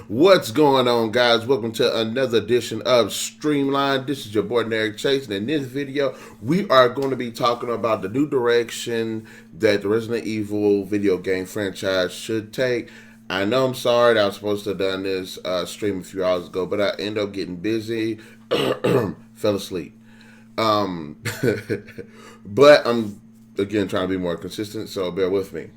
What's going on, guys? Welcome to another edition of Streamline. This is your boy NarikChase, and in this video, we are going to be talking about the new direction that the Resident Evil video game franchise should take. I know I'm sorry that I was supposed to have done this stream a few hours ago, but I ended up getting busy, fell asleep. Um, but I'm again trying to be more consistent, so bear with me.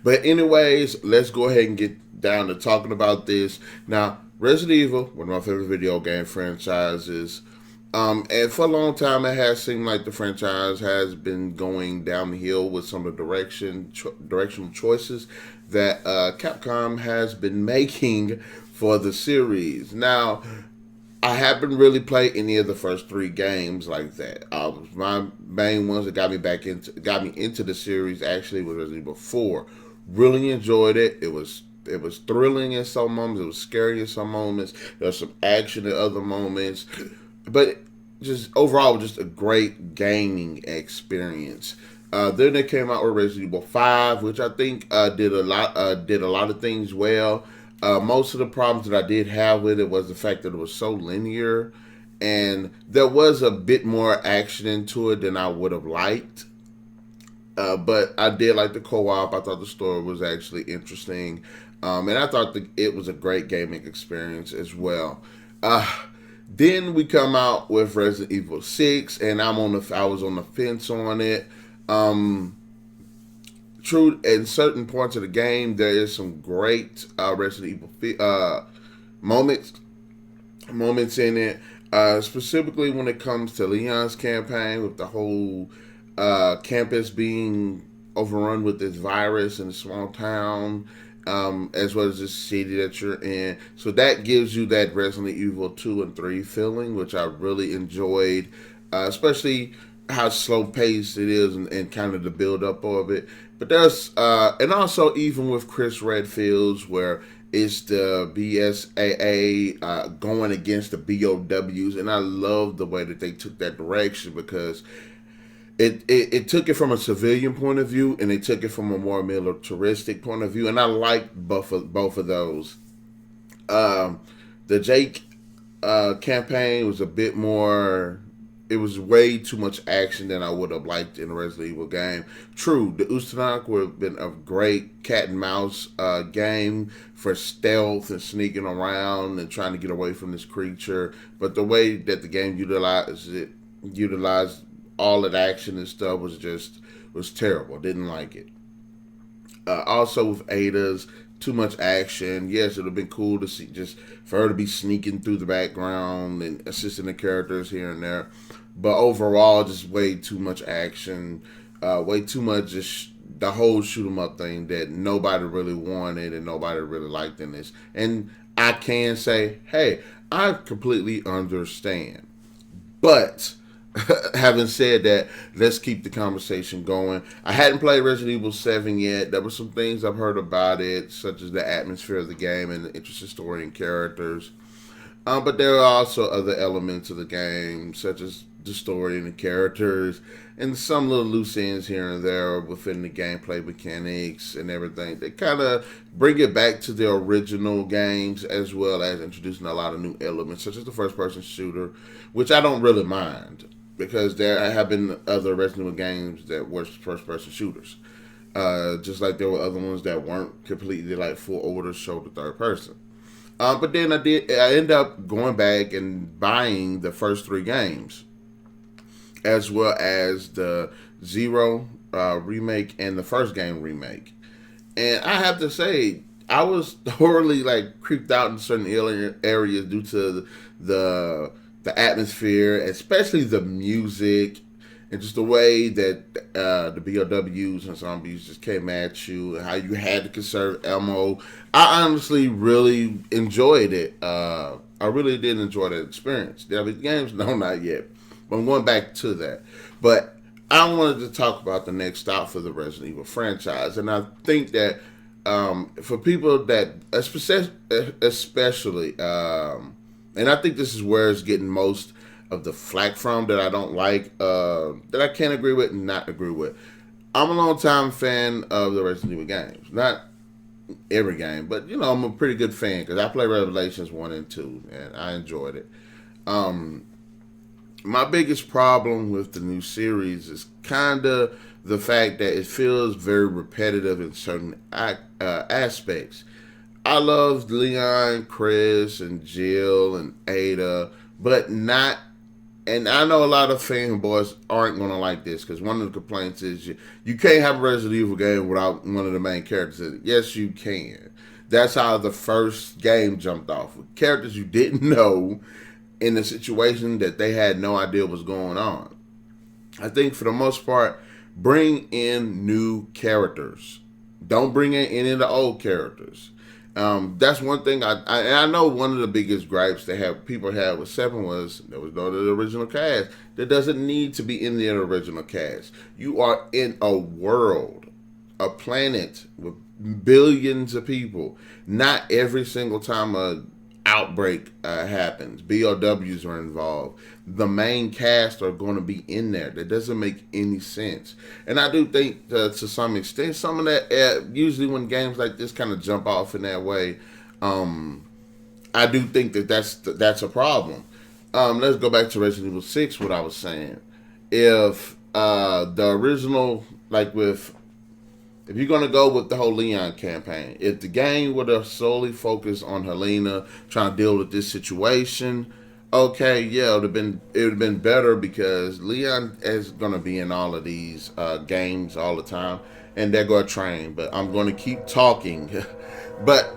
But anyways, let's go ahead and get down to talking about this. Now, Resident Evil, one of my favorite video game franchises. And for a long time, it has seemed like the franchise has been going downhill with some of the directional choices that Capcom has been making for the series. Now, I haven't really played any of the first three games like that. My main ones that got me into the series actually was Resident Evil 4. Really enjoyed it. It was thrilling in some moments. It was scary in some moments. There was some action in other moments, but just overall, just a great gaming experience. Then they came out with Resident Evil 5, which I think did a lot of things well. Most of the problems that I did have with it was the fact that it was so linear, and there was a bit more action into it than I would have liked. But I did like the co-op. I thought the story was actually interesting, and I thought it was a great gaming experience as well. Then we come out with Resident Evil 6, and I was on the fence on it. True, in certain points of the game, there is some great Resident Evil moments in it. Specifically when it comes to Leon's campaign, with the whole campus being overrun with this virus in a small town, as well as the city that you're in. So that gives you that Resident Evil 2 and 3 feeling, which I really enjoyed, especially how slow paced it is, and kind of the build up of it. But and also even with Chris Redfield's, where it's the BSAA going against the BOWs, and I love the way that they took that direction, because it took it from a civilian point of view, and they took it from a more militaristic point of view, and I like both of those. The Jake campaign was a bit more. It was way too much action than I would have liked in a Resident Evil game. True, the Ustanok would have been a great cat and mouse game for stealth and sneaking around and trying to get away from this creature. But the way that the game utilized all that action and stuff was terrible. Didn't like it. Also with Ada's, too much action. Yes, it would have been cool to see, just for her to be sneaking through the background and assisting the characters here and there. But overall, just way too much action. Way too much just the whole shoot 'em up thing that nobody really wanted and nobody really liked in this. And I can say, hey, I completely understand. But having said that, let's keep the conversation going. I hadn't played Resident Evil 7 yet. There were some things I've heard about it, such as the atmosphere of the game and the interesting story and characters. But there are also other elements of the game, such as the story and the characters, and some little loose ends here and there within the gameplay mechanics and everything. They kind of bring it back to the original games, as well as introducing a lot of new elements, such as the first-person shooter, which I don't really mind, because there have been other Resident Evil games that were first-person shooters. Just like there were other ones that weren't completely like full over the shoulder third person. But then I ended up going back and buying the first three games, as well as the Zero remake and the first game remake. And I have to say, I was thoroughly like creeped out in certain areas due to the atmosphere, especially the music, and just the way that the BOWs and zombies just came at you, and how you had to conserve ammo. I honestly really enjoyed it. I really did enjoy that experience. Did I beat the games? No, not yet. But I'm going back to that. But I wanted to talk about the next stop for the Resident Evil franchise, and I think that for people that, especially, and I think this is where it's getting most of the flack from, that I don't like, that I can't agree with and not agree with. I'm a long time fan of the Resident Evil games. Not every game, but I'm a pretty good fan because I play Revelations 1 and 2, and I enjoyed it. Um, my biggest problem with the new series is kind of the fact that it feels very repetitive in certain aspects. I love Leon, Chris, and Jill and Ada, but not. And I know a lot of fanboys aren't going to like this because one of the complaints is you can't have a Resident Evil game without one of the main characters in it. Yes, you can. That's how the first game jumped off with characters you didn't know in a situation that they had no idea was going on. I think for the most part, bring in new characters. Don't bring in any of the old characters. That's one thing I know one of the biggest gripes that people had with Seven was there was no the original cast. That doesn't need to be in the original cast. You are in a world, a planet with billions of people. Not every single time a outbreak happens, BOWs are involved. The main cast are going to be in there. That doesn't make any sense. And I do think to some extent, some of that, usually when games like this kind of jump off in that way, I do think that's a problem. Let's go back to Resident Evil 6, what I was saying. If the original, like with if you're gonna go with the whole Leon campaign, if the game would have solely focused on Helena trying to deal with this situation, okay, yeah, it would have been better because Leon is gonna be in all of these games all the time, and they're gonna train. But I'm gonna keep talking, but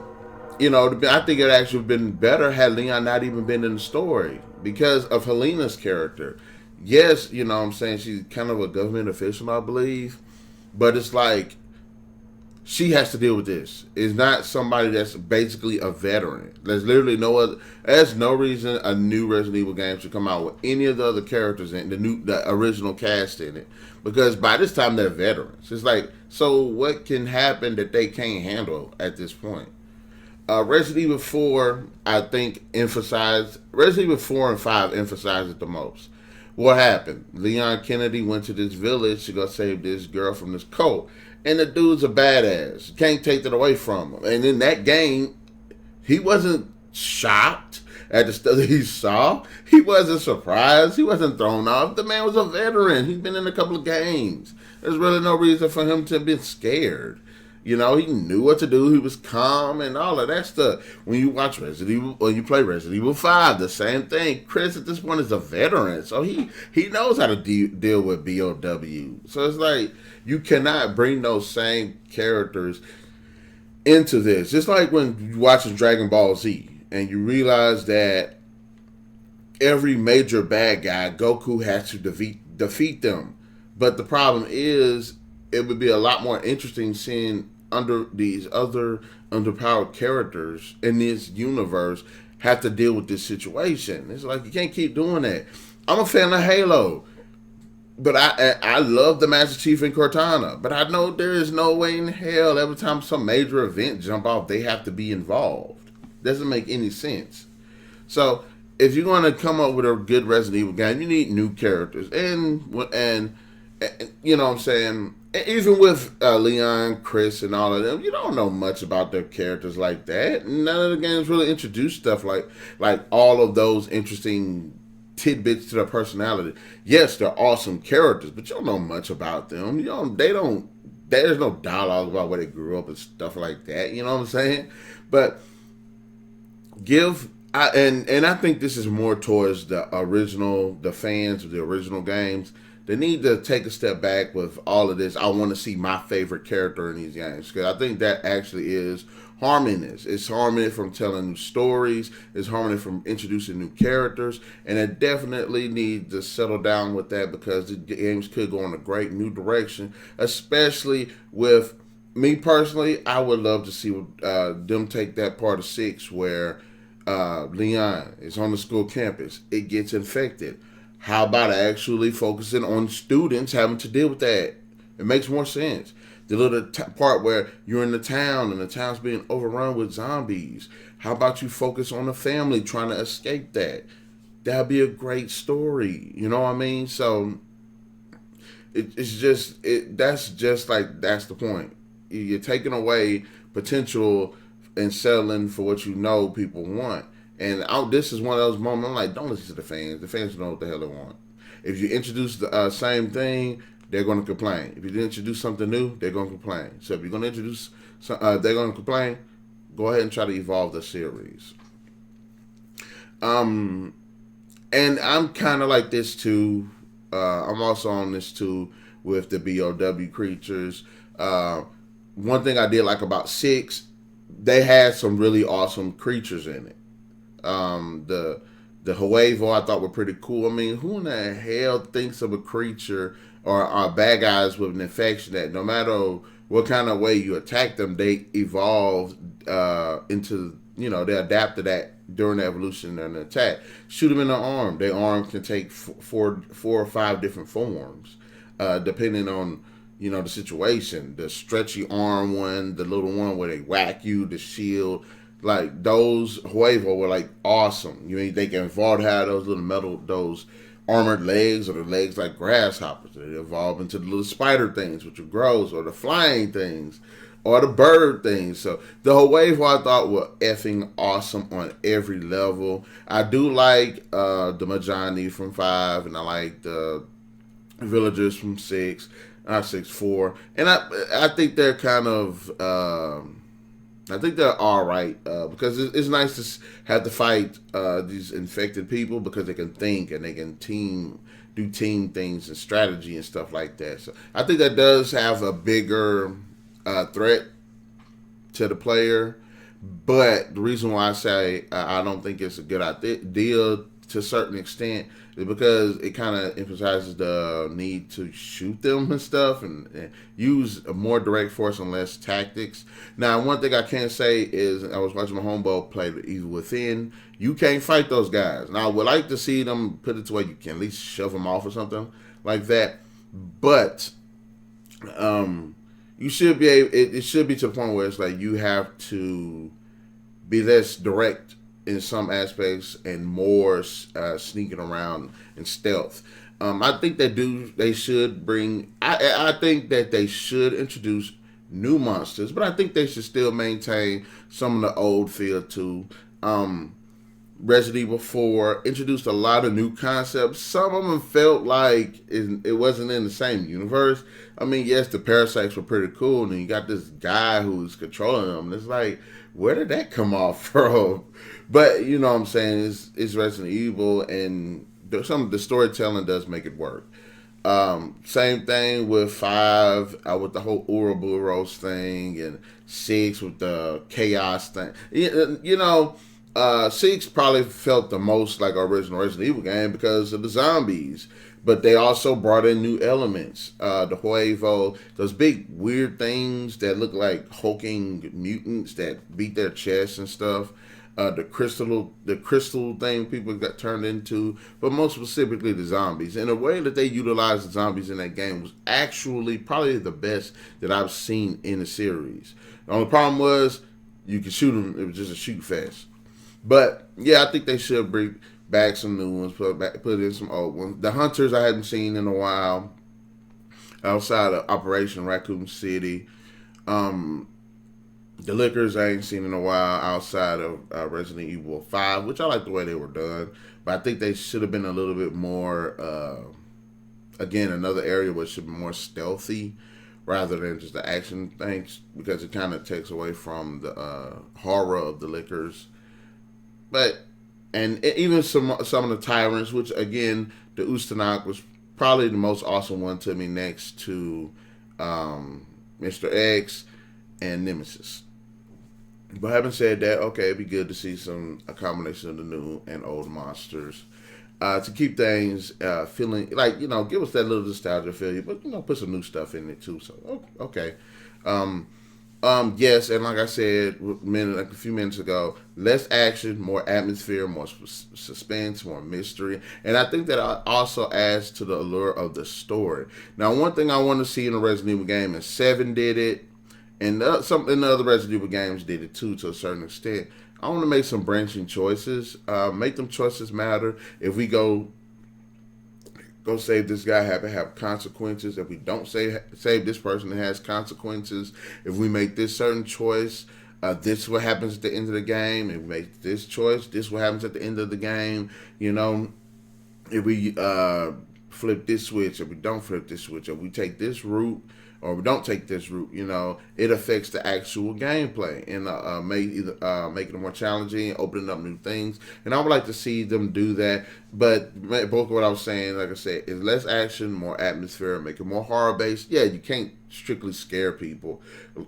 I think it actually would have been better had Leon not even been in the story because of Helena's character. Yes, what I'm saying she's kind of a government official, I believe, but it's like she has to deal with this. It's not somebody that's basically a veteran. There's literally no other. There's no reason a new Resident Evil game should come out with any of the other characters in the original cast in it, because by this time they're veterans. It's like, so what can happen that they can't handle at this point? Resident Evil 4, I think, Resident Evil 4 and 5 emphasized it the most. What happened? Leon Kennedy went to this village to go save this girl from this cult. And the dude's a badass. You can't take that away from him. And in that game, he wasn't shocked at the stuff that he saw. He wasn't surprised. He wasn't thrown off. The man was a veteran. He's been in a couple of games. There's really no reason for him to have been scared. He knew what to do. He was calm and all of that stuff. When you watch Resident Evil, or you play Resident Evil 5, the same thing. Chris at this point is a veteran, so he knows how to deal with BOW. So it's like you cannot bring those same characters into this. Just like when you watch Dragon Ball Z and you realize that every major bad guy, Goku has to defeat them. But the problem is, it would be a lot more interesting seeing under these other underpowered characters in this universe have to deal with this situation. It's like you can't keep doing that. I'm a fan of Halo, but I love the Master Chief and Cortana. But I know there is no way in hell every time some major event jump off, they have to be involved. Doesn't make any sense. So if you're going to come up with a good Resident Evil game, you need new characters and you know what I'm saying. Even with Leon, Chris, and all of them, you don't know much about their characters like that. None of the games really introduce stuff like all of those interesting tidbits to their personality. Yes, they're awesome characters, but you don't know much about them. There's no dialogue about where they grew up and stuff like that. You know what I'm saying? But I think this is more towards the fans of the original games. They need to take a step back with all of this. I want to see my favorite character in these games, because I think that actually is harming this. It's harming it from telling new stories. It's harming it from introducing new characters. And it definitely needs to settle down with that, because the games could go in a great new direction, especially with me personally. I would love to see them take that part of 6 where Leon is on the school campus. It gets infected. How about actually focusing on students having to deal with that? It makes more sense. The little part where you're in the town and the town's being overrun with zombies. How about you focus on the family trying to escape that? That'd be a great story. You know what I mean? So that's the point. you're taking away potential and settling for what you know people want. And this is one of those moments. I'm like, don't listen to the fans. The fans know what the hell they want. If you introduce the same thing, they're going to complain. If you introduce something new, they're going to complain. So if you're going to introduce, they're going to complain. Go ahead and try to evolve the series. And I'm kind of like this too. I'm also on this too with the BOW creatures. One thing I did like about 6, they had some really awesome creatures in it. The Huevo I thought were pretty cool. I mean, who in the hell thinks of a creature or bad guys with an infection that no matter what kind of way you attack them, they evolve into, they adapt to that during the evolution and the attack. Shoot them in the arm. Their arm can take four or five different forms, depending on, the situation. The stretchy arm one, the little one where they whack you, the shield. Like, those Huevo were, like, awesome. They can evolve out those little those armored legs, or the legs like grasshoppers. They evolve into the little spider things, which are gross, or the flying things, or the bird things. So the Huevo I thought were effing awesome on every level. I do like the Majani from 5, and I like the villagers from 6, 4, and I think they're kind of I think they're all right because it's nice to have to fight these infected people because they can think and they can do team things and strategy and stuff like that. So I think that does have a bigger threat to the player. But the reason why I say I don't think it's a good idea to a certain extent is because it kind of emphasizes the need to shoot them and stuff and use a more direct force and less tactics. Now, one thing I can say is I was watching my homeboy play Evil Within. You can't fight those guys. Now, I would like to see them put it to where you can at least shove them off or something like that. But you should be able, it should be to the point where it's like you have to be less direct in some aspects and more sneaking around and stealth. I think they should bring. I think that they should introduce new monsters, but I think they should still maintain some of the old feel too. Resident Evil 4 introduced a lot of new concepts. Some of them felt like it wasn't in the same universe. I mean, yes, the parasites were pretty cool, and then you got this guy who's controlling them. It's like, where did that come off from? But you know what I'm saying? It's Resident Evil, and some of the storytelling does make it work. Same thing with 5 with the whole Ouroboros thing, and 6 with the chaos thing. 6 probably felt the most like our original Resident Evil game because of the zombies. But they also brought in new elements. The Huevo, those big weird things that look like hulking mutants that beat their chests and stuff. The crystal thing people got turned into, but most specifically the zombies. And the way that they utilized the zombies in that game was actually probably the best that I've seen in the series. The only problem was you could shoot them; it was just a shoot fest. But yeah, I think they should bring back some new ones, put in some old ones. The hunters I hadn't seen in a while, outside of Operation Raccoon City. The liquors I ain't seen in a while outside of Resident Evil 5, which I like the way they were done. But I think they should have been a little bit more, again, another area where it should be more stealthy rather than just the action things, because it kind of takes away from the horror of the liquors. And even some of the tyrants, which again, the Ustanak was probably the most awesome one to me next to Mr. X and Nemesis. But having said that, okay, it'd be good to see a combination of the new and old monsters to keep things feeling like, give us that little nostalgia feel, but put some new stuff in it too. So okay, yes, and like I said a few minutes ago, less action, more atmosphere, more suspense, more mystery, and I think that also adds to the allure of the story. Now, one thing I want to see in a Resident Evil game, and 7 did it. And some in the other Resident Evil games did it too, to a certain extent. I want to make some branching choices. Make them choices matter. If we go go save this guy, have to have consequences. If we don't save this person, it has consequences. If we make this certain choice, this is what happens at the end of the game. If we make this choice, this is what happens at the end of the game. You know, if we flip this switch, if we don't flip this switch, if we take this route, or we don't take this route, you know, it affects the actual gameplay and making it more challenging, opening up new things. And I would like to see them do that. But both of what I was saying, like I said, is less action, more atmosphere, make it more horror based. Yeah, you can't strictly scare people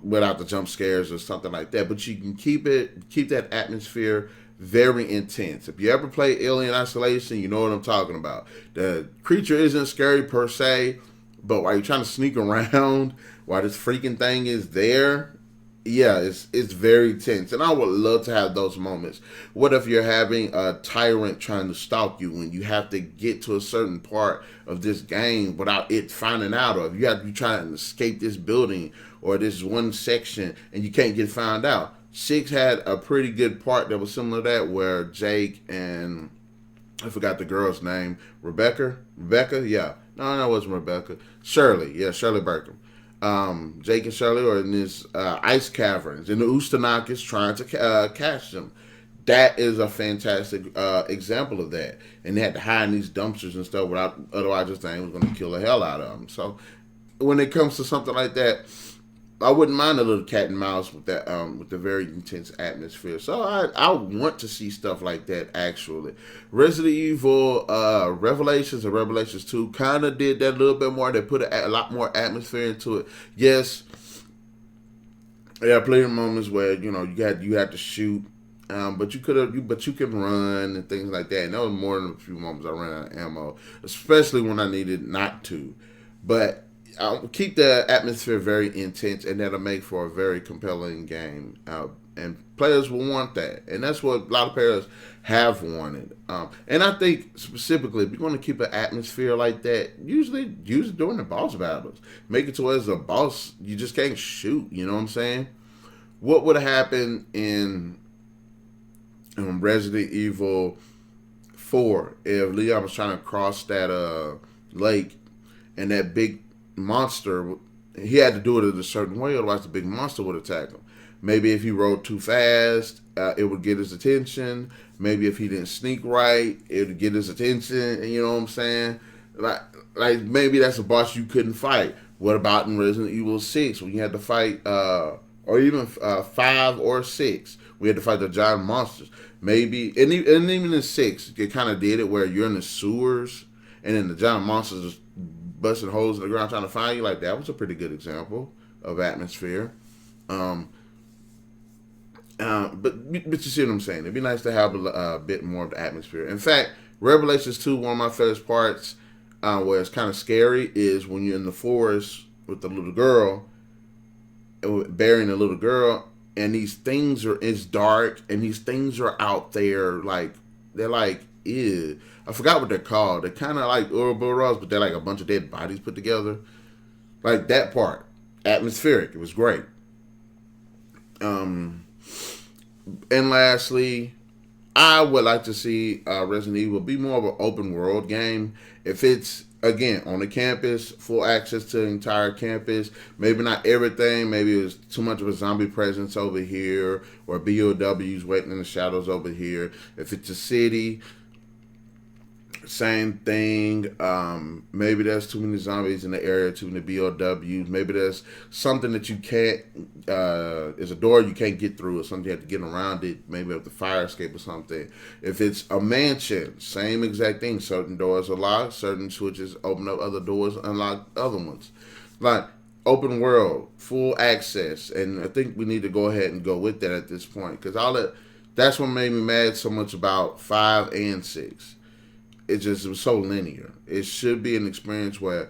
without the jump scares or something like that, but you can keep that atmosphere very intense. If you ever play Alien Isolation, you know what I'm talking about. The creature isn't scary per se, but while you're trying to sneak around, while this freaking thing is there, yeah, it's very tense. And I would love to have those moments. What if you're having a tyrant trying to stalk you and you have to get to a certain part of this game without it finding out, or if you have to try to escape this building or this one section and you can't get found out. 6 had a pretty good part that was similar to that, where Jake and I forgot the girl's name. Rebecca? Yeah. No, it wasn't Rebecca. Shirley. Yeah, Shirley Burkham. Jake and Shirley are in this ice caverns, and the Ustanak is trying to catch them. That is a fantastic example of that. And they had to hide in these dumpsters and stuff, without, otherwise this thing was going to kill the hell out of them. So when it comes to something like that, I wouldn't mind a little cat and mouse with that, with the very intense atmosphere. So I want to see stuff like that actually. Resident Evil Revelations and Revelations 2 kind of did that a little bit more. They put a lot more atmosphere into it. Yes, there are plenty of moments where you had to shoot, but you can run and things like that. And that was more than a few moments I ran out of ammo, especially when I needed not to. But I'll keep the atmosphere very intense, and that'll make for a very compelling game. And players will want that, and that's what a lot of players have wanted. And I think specifically, if you're going to keep an atmosphere like that, usually use it during the boss battles. Make it to where as a boss, you just can't shoot. You know what I'm saying? What would happen in Resident Evil 4 if Leon was trying to cross that lake and that big monster, he had to do it in a certain way, otherwise the big monster would attack him. Maybe if he rode too fast, it would get his attention. Maybe if he didn't sneak right, it would get his attention. You know what I'm saying? Like maybe that's a boss you couldn't fight. What about in Resident Evil 6 when you had to fight, or even 5 or 6, we had to fight the giant monsters. Maybe, and even in 6, it kind of did it where you're in the sewers and then the giant monsters busting holes in the ground trying to find you. Like, that was a pretty good example of atmosphere. But you see what I'm saying? It'd be nice to have a bit more of the atmosphere. In fact, Revelations 2, one of my favorite parts, where it's kind of scary, is when you're in the forest with the little girl, burying the little girl, and it's dark, and these things are out there, like, they're like, ew. I forgot what they're called. They're kind of like Ouroboros, but they're like a bunch of dead bodies put together. Like that part. Atmospheric. It was great. And lastly, I would like to see Resident Evil be more of an open world game. If it's, again, on the campus, full access to the entire campus, maybe not everything, maybe it's too much of a zombie presence over here, or BOWs waiting in the shadows over here. If it's a city, same thing. Maybe there's too many zombies in the area, too many BOWs. Maybe there's something that you can't, is a door you can't get through, or something you have to get around it. Maybe with the fire escape or something. If it's a mansion, same exact thing. Certain doors are locked, certain switches open up other doors, unlock other ones. Like, open world, full access. And I think we need to go ahead and go with that at this point. Because that's what made me mad so much about 5 and 6. It was so linear. It should be an experience where,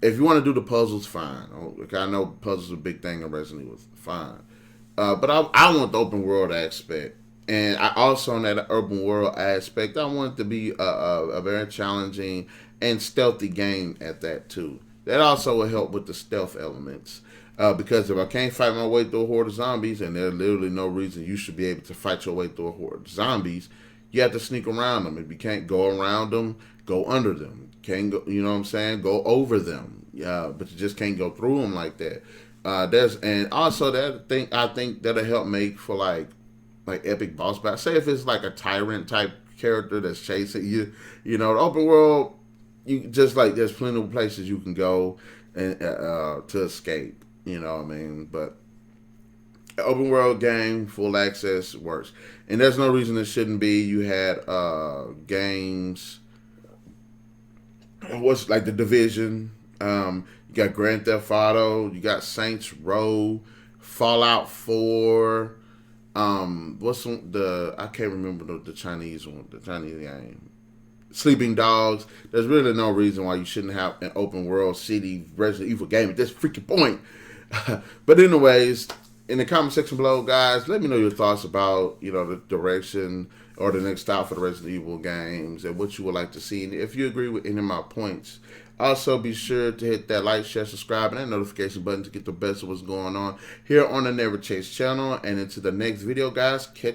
if you want to do the puzzles, fine. I know puzzles are a big thing in Resident Evil, fine. But I want the open world aspect. And I also, in that open world aspect, I want it to be a very challenging and stealthy game at that too. That also will help with the stealth elements. Because if I can't fight my way through a horde of zombies, and there's literally no reason you should be able to fight your way through a horde of zombies, you have to sneak around them. If you can't go around them, go under them. Can't go, you know what I'm saying? Go over them. Yeah, but you just can't go through them like that. There's and also that thing I think that'll help make for like epic boss battle. Say if it's like a tyrant type character that's chasing you, you know, the open world, you just like there's plenty of places you can go and to escape. You know what I mean? But open world game, full access works, and there's no reason it shouldn't be. You had games, what's like the Division. You got Grand Theft Auto. You got Saints Row, Fallout 4. What's the I can't remember the Chinese one, the Chinese game. Sleeping Dogs. There's really no reason why you shouldn't have an open world city Resident Evil game at this freaking point. But anyways, in the comment section below, guys, let me know your thoughts about the direction or the next style for the Resident Evil games and what you would like to see. And if you agree with any of my points, also be sure to hit that like, share, subscribe, and that notification button to get the best of what's going on here on the NarikChase channel. And into the next video, guys. Catch